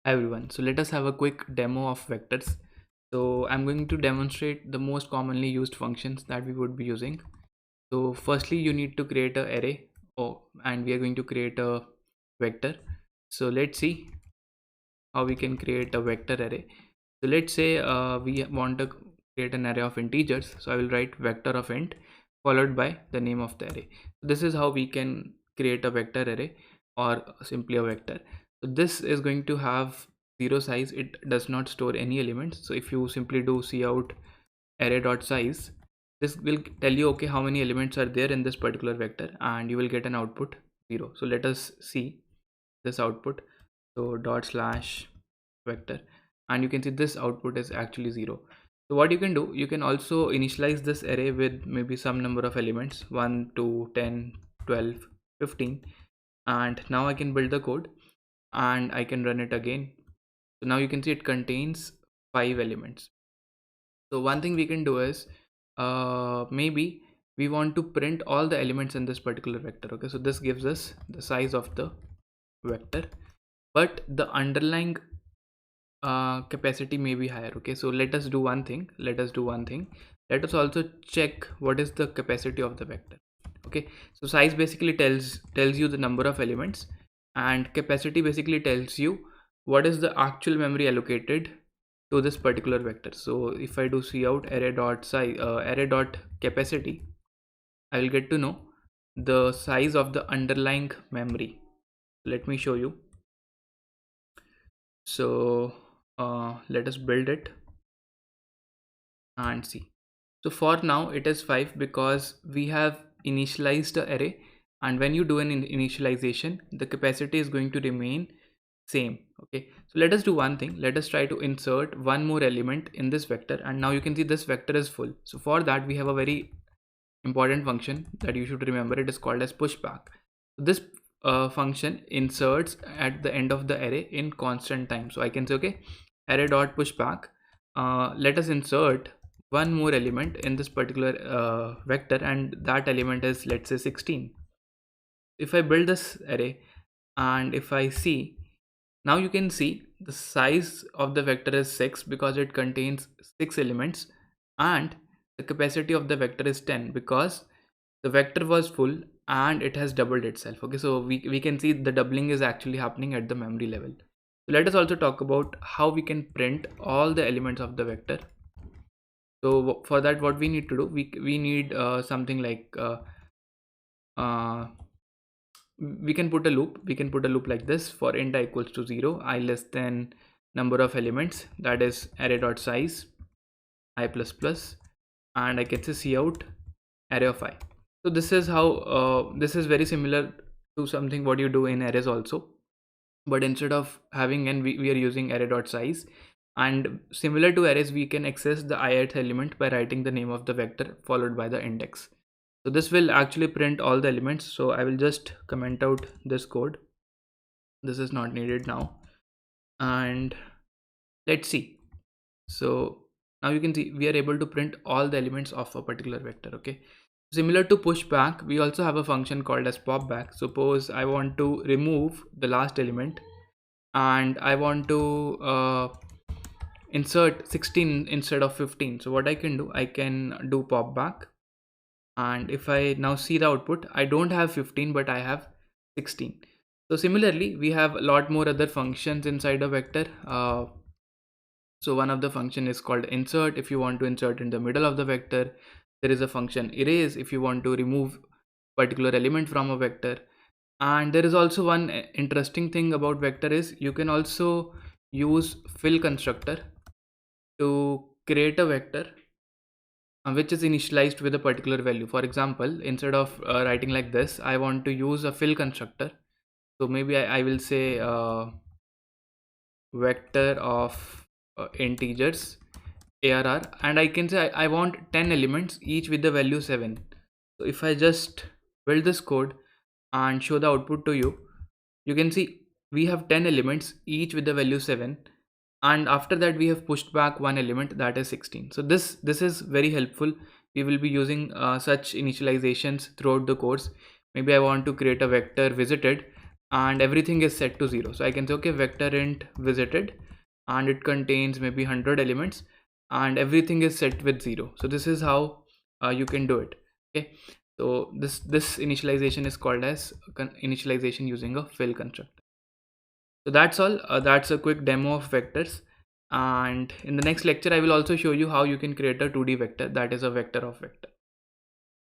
Everyone. So let us have a quick demo of vectors. So I'm going to demonstrate the most commonly used functions that we would be using. So firstly, you need to create an array, and we are going to create a vector. So let's see how we can create a vector array. So let's say we want to create an array of integers. So I will write vector of int followed by the name of the array. This is how we can create a vector array, or simply a vector. So this is going to have zero size. It does not store any elements. So if you simply do cout array.size, this will tell you okay how many elements are there in this particular vector, and you will get an output 0. So let us see this output. So dot slash vector, and you can see this output is actually 0. So what you can do, you can also initialize this array with maybe some number of elements, 1 2 10 12 15, and now I can build the code and I can run it again. So now you can see it contains 5 elements. So one thing we can do is maybe we want to print all the elements in this particular vector. Okay, so this gives us the size of the vector, but the underlying capacity may be higher. Okay, so let us do one thing. Let us also check what is the capacity of the vector. Okay, so size basically tells you the number of elements, and capacity basically tells you what is the actual memory allocated to this particular vector. So if I do cout array dot size array dot capacity, I will get to know the size of the underlying memory. Let me show you. So let us build it and see. So for now it is 5 because we have initialized the array, and when you do an initialization, the capacity is going to remain same. Okay, so let us do one thing. Let us try to insert one more element in this vector, and now you can see this vector is full. So for that we have a very important function that you should remember. It is called as pushback. This function inserts at the end of the array in constant time. So I can say okay, array dot pushback, let us insert one more element in this particular vector, and that element is, let's say, 16. If I build this array and if I see, now you can see the size of the vector is 6 because it contains 6 elements, and the capacity of the vector is 10 because the vector was full and it has doubled itself. Okay, so we can see the doubling is actually happening at the memory level. So let us also talk about how we can print all the elements of the vector. So for that, what we need to do, we need something like we can put a loop like this. For int I equals to 0, I less than number of elements, that is array dot size I plus plus, and I can say cout array of I. So this is how this is very similar to something what you do in arrays also, but instead of having n, we are using array dot size. And similar to arrays, we can access the ith element by writing the name of the vector followed by the index. So this will actually print all the elements. So I will just comment out this code. This is not needed now, and let's see. So now you can see we are able to print all the elements of a particular vector. Okay, similar to pushback, we also have a function called as popback. Suppose I want to remove the last element and I want to insert 16 instead of 15. So what I can do, I can do popback, and if I now see the output, I don't have 15 but I have 16. So similarly, we have a lot more other functions inside a vector. So one of the function is called insert. If you want to insert in the middle of the vector, there is a function erase if you want to remove particular element from a vector. And there is also one interesting thing about vector is you can also use fill constructor to create a vector which is initialized with a particular value. For example, instead of writing like this, I want to use a fill constructor. So maybe I will say vector of integers arr, and I can say I want 10 elements each with the value 7. So if I just build this code and show the output to you, you can see we have 10 elements each with the value 7, and after that we have pushed back one element, that is 16. So this is very helpful. We will be using such initializations throughout the course. Maybe I want to create a vector visited, and everything is set to 0. So I can say, okay, vector int visited, and it contains maybe 100 elements, and everything is set with 0. So this is how you can do it. Okay, so this initialization is called as initialization using a fill constructor. So that's all. That's a quick demo of vectors, and in the next lecture I will also show you how you can create a 2D vector, that is a vector of vector.